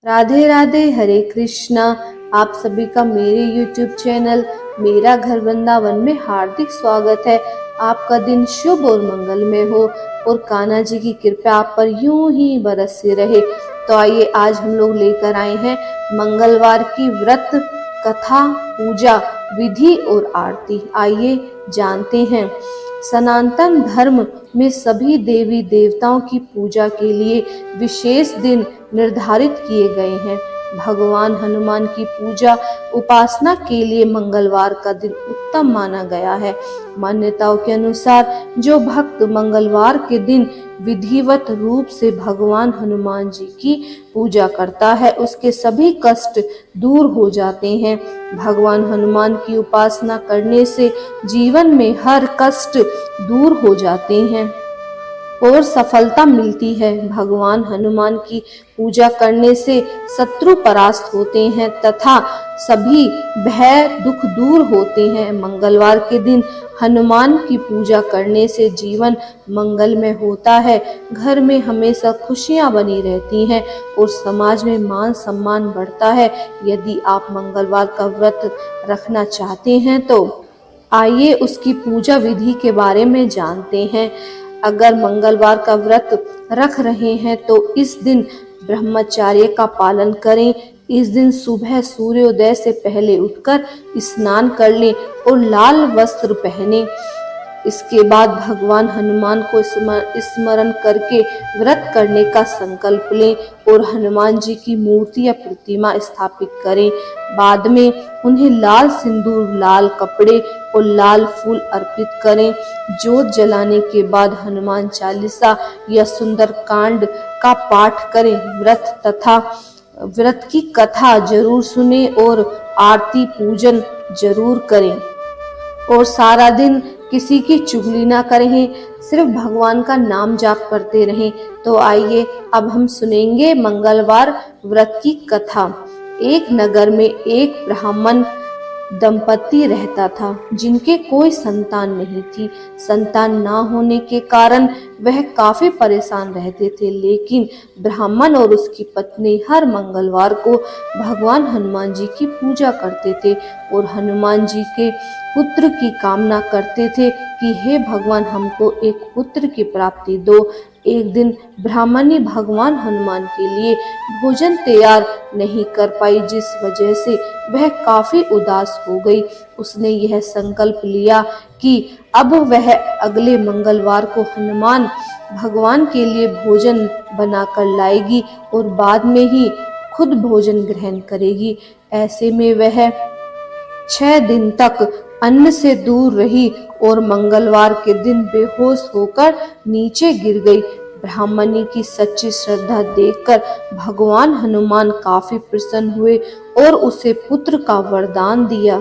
राधे राधे, हरे कृष्णा। आप सभी का मेरे YouTube चैनल मेरा घर वृंदावन में हार्दिक स्वागत है। आपका दिन शुभ और मंगलमय हो और कान्हा जी की कृपा आप पर यूं ही बरसती रहे। तो आइए आज हम लोग लेकर आए हैं मंगलवार की व्रत कथा, पूजा विधि और आरती। आइए जानते हैं। सनातन धर्म में सभी देवी देवताओं की पूजा के लिए विशेष दिन निर्धारित किए गए हैं। भगवान हनुमान की पूजा उपासना के लिए मंगलवार का दिन उत्तम माना गया है। मान्यताओं के अनुसार जो भक्त मंगलवार के दिन विधिवत रूप से भगवान हनुमान जी की पूजा करता है, उसके सभी कष्ट दूर हो जाते हैं। भगवान हनुमान की उपासना करने से जीवन में हर कष्ट दूर हो जाते हैं और सफलता मिलती है। भगवान हनुमान की पूजा करने से शत्रु परास्त होते हैं तथा सभी भय दुख दूर होते हैं। मंगलवार के दिन हनुमान की पूजा करने से जीवन मंगलमय होता है, घर में हमेशा खुशियां बनी रहती हैं और समाज में मान सम्मान बढ़ता है। यदि आप मंगलवार का व्रत रखना चाहते हैं तो आइए उसकी पूजा विधि के बारे में जानते हैं। अगर मंगलवार का व्रत रख रहे हैं तो इस दिन ब्रह्मचर्य का पालन करें। इस दिन सुबह सूर्योदय से पहले उठकर स्नान कर लें और लाल वस्त्र पहनें। इसके बाद भगवान हनुमान को स्मरण करके व्रत करने का संकल्प लें और हनुमान जी की मूर्ति या प्रतिमा स्थापित करें। बाद में उन्हें लाल सिंदूर, लाल कपड़े और लाल फूल अर्पित करें। जोत जलाने के बाद हनुमान चालीसा या सुंदर कांड का पाठ करें। व्रत की कथा जरूर सुने और आरती पूजन जरूर करें और सारा दिन किसी की चुगली ना करें, सिर्फ भगवान का नाम जाप करते रहें। तो आइए अब हम सुनेंगे मंगलवार व्रत की कथा। एक नगर में एक ब्राह्मण दंपति रहता था जिनके कोई संतान नहीं थी। संतान ना होने के कारण वह काफी परेशान रहते थे, लेकिन ब्राह्मण और उसकी पत्नी हर मंगलवार को भगवान हनुमान जी की पूजा करते थे और हनुमान जी के पुत्र की कामना करते थे कि हे भगवान, हमको एक पुत्र की प्राप्ति दो। एक दिन ब्राह्मणी भगवान हनुमान के लिए भोजन तैयार नहीं कर पाई, जिस वजह से वह काफी उदास हो गई। उसने यह संकल्प लिया कि अब वह अगले मंगलवार को हनुमान भगवान के लिए भोजन बनाकर लाएगी और बाद में ही खुद भोजन ग्रहण करेगी। ऐसे में वह 6 दिन तक अन्न से दूर रही और मंगलवार के दिन बेहोश होकर नीचे गिर गई। ब्राह्मणी की सच्ची श्रद्धा देखकर भगवान हनुमान काफी प्रसन्न हुए और उसे पुत्र का वरदान दिया।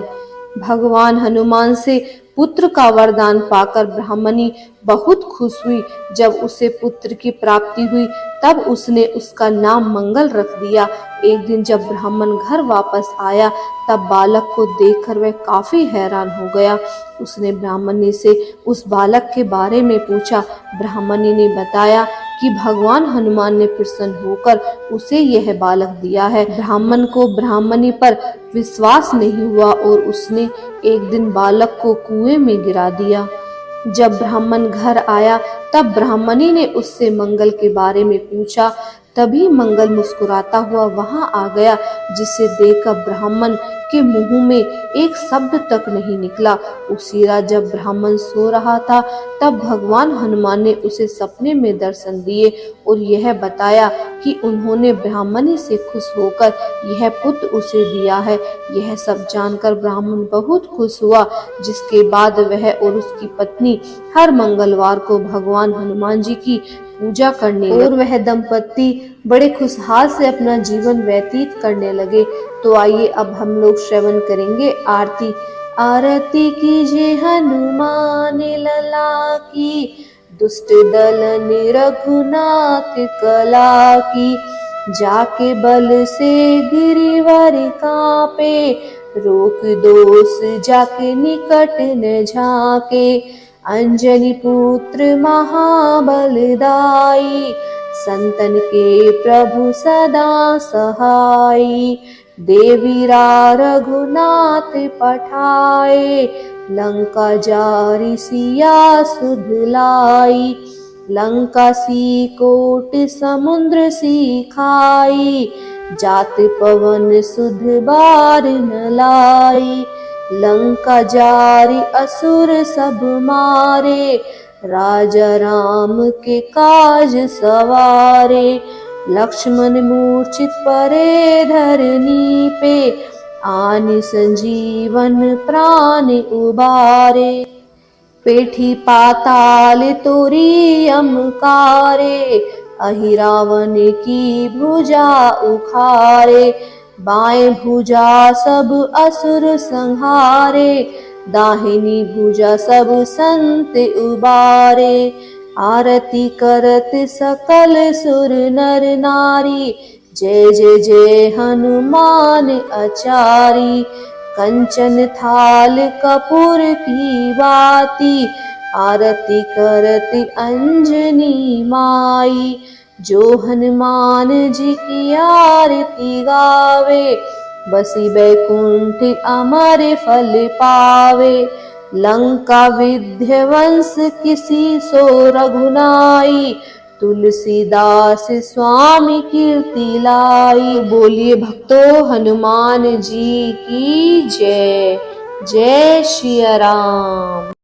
भगवान हनुमान से पुत्र का वरदान पाकर ब्राह्मणी बहुत खुश हुई। जब उसे पुत्र की प्राप्ति हुई तब उसने उसका नाम मंगल रख दिया। एक दिन जब ब्राह्मण घर वापस आया तब बालक को देखकर वह काफी हैरान हो गया। उसने ब्राह्मणी से उस बालक के बारे में पूछा। ब्राह्मणी ने बताया कि भगवान हनुमान ने प्रसन्न होकर उसे यह बालक दिया है। ब्राह्मण को ब्राह्मणी पर विश्वास नहीं हुआ और उसने एक दिन बालक को कुएं में गिरा दिया। जब ब्राह्मण घर आया तब ब्राह्मणी ने उससे मंगल के बारे में पूछा। तभी मंगल मुस्कुराता हुआ वहां आ गया, जिसे देखकर ब्राह्मण के मुंह में एक शब्द तक नहीं निकला। उसी रात जब ब्राह्मण सो रहा था तब भगवान हनुमान ने उसे सपने में दर्शन दिए और यह बताया कि उन्होंने ब्राह्मणी से खुश होकर यह पुत्र उसे दिया है। यह सब जानकर ब्राह्मण बहुत खुश हुआ, जिसके बाद वह और उसकी पत्नी हर मंगलवार को भगवान हनुमान जी की पूजा करने और वह दंपति बड़े खुशहाल से अपना जीवन व्यतीत करने लगे। तो आइए अब हम लोग श्रवण करेंगे आरती। आरती कीजिए हनुमान लला की, दुष्ट दलन रघुनाथ कला की। जाके बल से गिरिवर कांपे, रोक दोष जाके निकट न झाके। अंजनी पुत्र महाबलदाई, संतन के प्रभु सदा सहाई। देवीरा रघुनाथ पठाए, लंका जारि सिया सुध लाई। लंका सी कोट समुद्र सी खाई, जात पवन सुध बार न लाई। लंका जारि असुर सब मारे, राजा राम के काज सवारे। लक्ष्मण मूर्छित परे धरनी पे, आनि संजीवन प्राण उबारे। पेठी पाताल तोरी यमकारे, अहि रावण की भुजा उखारे। बाएं भुजा सब असुर संहारे, दाहिनी भुजा सब संत उबारे। आरती करत सकल सुर नर नारी, जय जय जय हनुमान अचारी। कंचन थाल कपूर की बाती, आरती करत अंजनी माई। जो हनुमान जी की आरती गावे, बसी बैकुंठ अमर फल पावे। लंका विध्वंस किसी सो रघुनाई, तुलसीदास स्वामी कीर्ति लाई। बोलिए भक्तों हनुमान जी की जय। जय श्री राम।